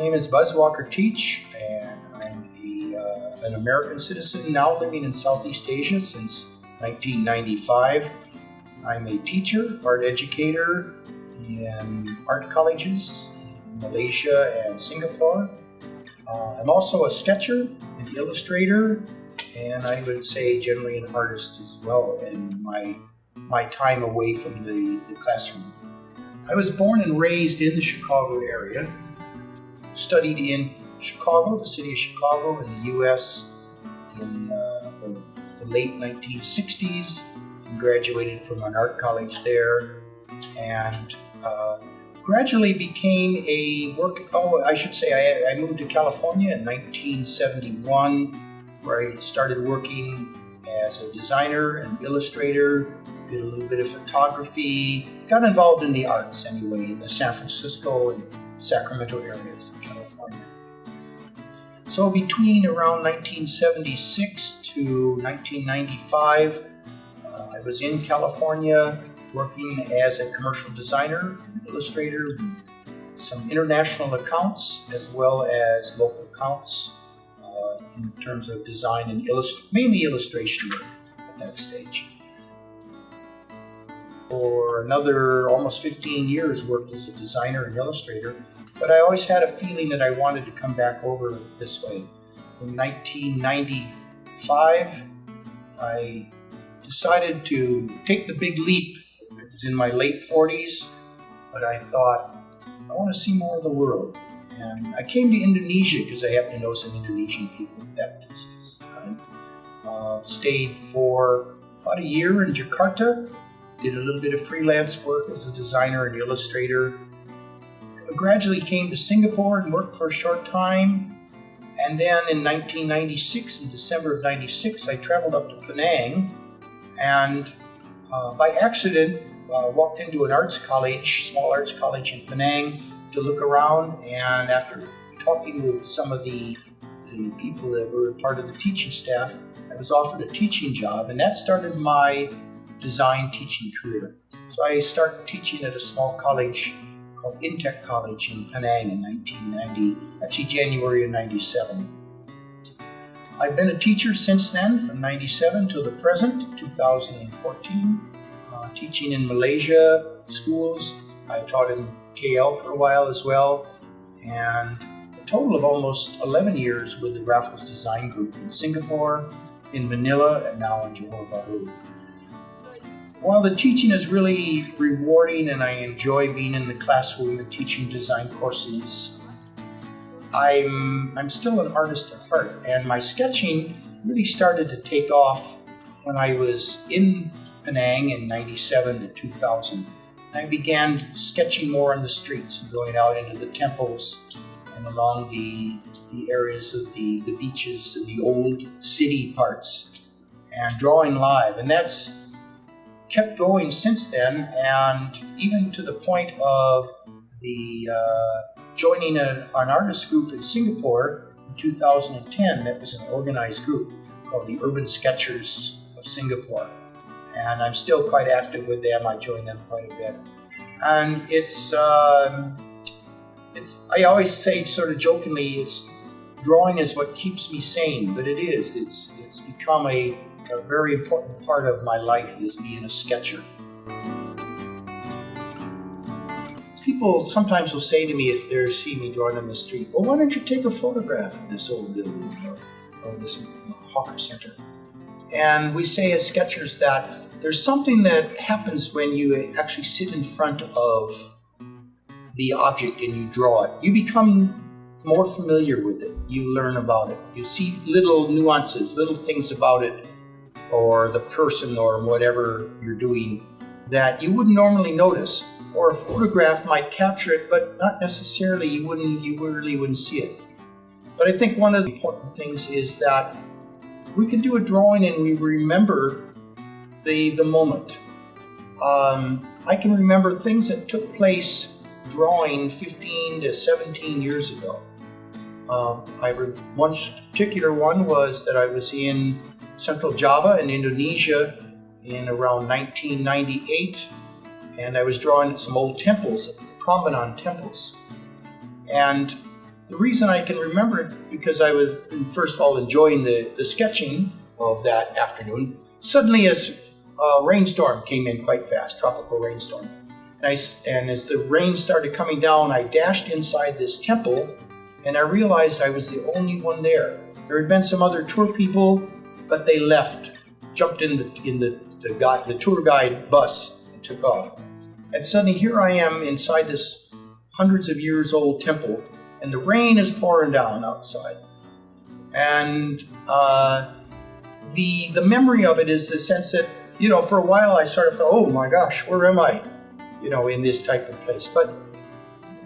name is Buz Walker-Teach, and I'm an American citizen now living in Southeast Asia since 1995. I'm a teacher, art educator in art colleges in Malaysia and Singapore. I'm also a sketcher, an illustrator, and I would say generally an artist as well in my time away from the classroom. I was born and raised in the Chicago area, studied in Chicago, the city of Chicago in the U.S. in the late 1960s, and graduated from an art college there, and gradually became I moved to California in 1971, where I started working as a designer and illustrator, did a little bit of photography, got involved in the arts anyway, in the San Francisco and Sacramento areas of California. So between around 1976 to 1995, I was in California working as a commercial designer and illustrator with some international accounts as well as local accounts in terms of design and mainly illustration work at that stage. For another almost 15 years worked as a designer and illustrator, but I always had a feeling that I wanted to come back over this way. In 1995, I decided to take the big leap. I was in my late 40s, but I thought, I want to see more of the world. And I came to Indonesia because I happened to know some Indonesian people at that time. Stayed for about a year in Jakarta, did a little bit of freelance work as a designer and illustrator. Gradually came to Singapore and worked for a short time. And then in 1996, in December of 96, I traveled up to Penang and by accident walked into an arts college, small arts college in Penang to look around. And after talking with some of the people that were part of the teaching staff, I was offered a teaching job, and that started my design teaching career. So I started teaching at a small college called Intech College in Penang in 1990, actually January of 97. I've been a teacher since then, from 97 till the present, 2014, teaching in Malaysia schools. I taught in KL for a while as well, and a total of almost 11 years with the Raffles Design Group in Singapore, in Manila, and now in Johor Bahru. While the teaching is really rewarding and I enjoy being in the classroom and teaching design courses, I'm still an artist at heart, and my sketching really started to take off when I was in Penang in 97 to 2000. I began sketching more on the streets and going out into the temples and along the areas of the beaches and the old city parts and drawing live, and that's kept going since then, and even to the point of the joining an artist group in Singapore in 2010 that was an organized group called the Urban Sketchers of Singapore. And I'm still quite active with them. I join them quite a bit. And I always say sort of jokingly, drawing is what keeps me sane, but it is. It's become a very important part of my life is being a sketcher. People sometimes will say to me if they see me drawing on the street, well, why don't you take a photograph of this old building or this hawker center? And we say as sketchers that there's something that happens when you actually sit in front of the object and you draw it. You become more familiar with it. You learn about it. You see little nuances, little things about it, or the person or whatever you're doing that you wouldn't normally notice. Or a photograph might capture it, but not necessarily you really wouldn't see it. But I think one of the important things is that we can do a drawing and we remember the moment. I can remember things that took place drawing 15 to 17 years ago. One particular one was that I was in Central Java in Indonesia in around 1998, and I was drawing some old temples, Prambanan temples. And The reason I can remember it, because I was, first of all, enjoying the sketching of that afternoon. Suddenly a rainstorm came in quite fast, tropical rainstorm. And as the rain started coming down, I dashed inside this temple, and I realized I was the only one there. There had been some other tour people, but they left, jumped in the tour guide bus and took off. And suddenly here I am inside this hundreds of years old temple, and the rain is pouring down outside. And the memory of it is the sense that, for a while I sort of thought, oh my gosh, where am I? In this type of place. But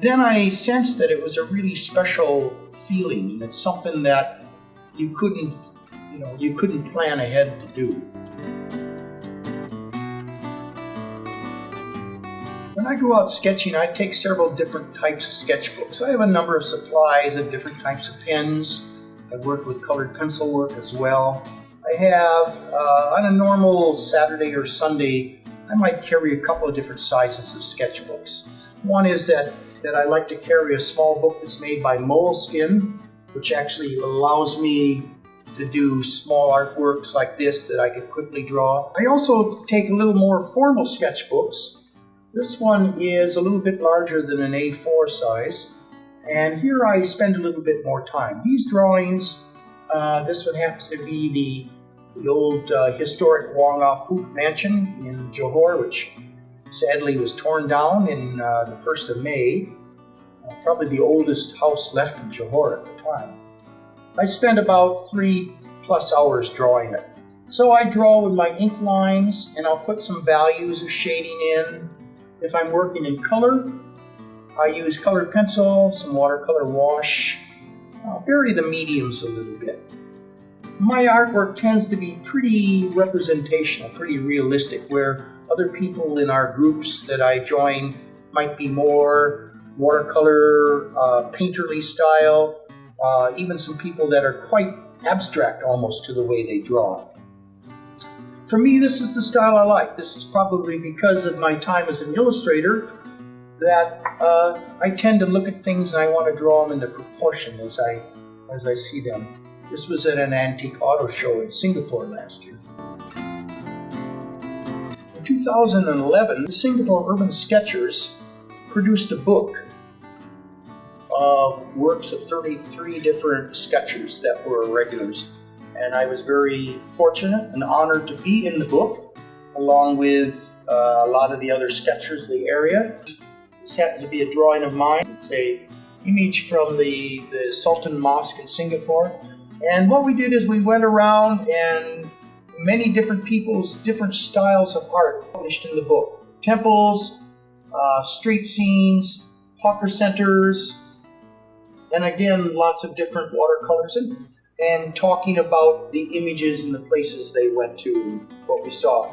then I sensed that it was a really special feeling, and it's something that you couldn't plan ahead to do. When I go out sketching, I take several different types of sketchbooks. I have a number of supplies of different types of pens. I work with colored pencil work as well. I have, on a normal Saturday or Sunday, I might carry a couple of different sizes of sketchbooks. One is that I like to carry a small book that's made by moleskin, which actually allows me to do small artworks like this that I can quickly draw. I also take a little more formal sketchbooks. This one is a little bit larger than an A4 size, and here I spend a little bit more time. These drawings, this one happens to be the old historic Wong-Ah-Fook mansion in Johor, which sadly was torn down in the 1st of May. Probably the oldest house left in Johor at the time. I spent about 3+ hours drawing it. So I draw with my ink lines, and I'll put some values of shading in. If I'm working in color, I use colored pencil, some watercolor wash. I'll vary the mediums a little bit. My artwork tends to be pretty representational, pretty realistic, where other people in our groups that I join might be more watercolor, painterly style, even some people that are quite abstract almost to the way they draw. For me, this is the style I like. This is probably because of my time as an illustrator that I tend to look at things and I want to draw them in the proportion as I see them. This was at an antique auto show in Singapore last year. In 2011, the Singapore Urban Sketchers produced a book of works of 33 different sketchers that were regulars. And I was very fortunate and honored to be in the book, along with a lot of the other sketchers in the area. This happens to be a drawing of mine. It's an image from the Sultan Mosque in Singapore. And what we did is we went around and many different people's different styles of art published in the book. Temples, street scenes, hawker centers, and again, lots of different watercolors and talking about the images and the places they went to, what we saw.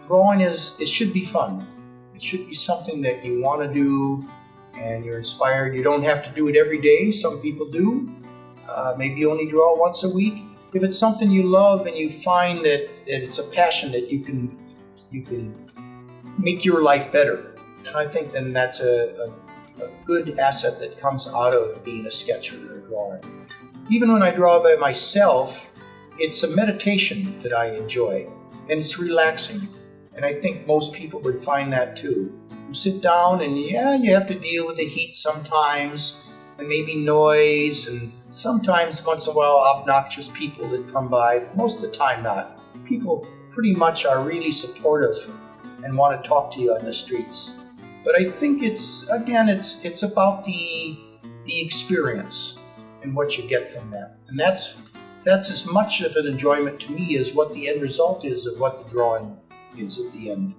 Drawing it should be fun. It should be something that you want to do and you're inspired. You don't have to do it every day. Some people do. Maybe you only draw once a week. If it's something you love and you find that it's a passion that you can make your life better, and I think then that's a good asset that comes out of being a sketcher or a drawer. Even when I draw by myself, it's a meditation that I enjoy, and it's relaxing. And I think most people would find that too. You sit down and you have to deal with the heat sometimes, and maybe noise, and sometimes once in a while obnoxious people that come by. Most of the time not. People pretty much are really supportive and want to talk to you on the streets. But I think it's about the experience and what you get from that. And that's as much of an enjoyment to me as what the end result is of what the drawing is at the end.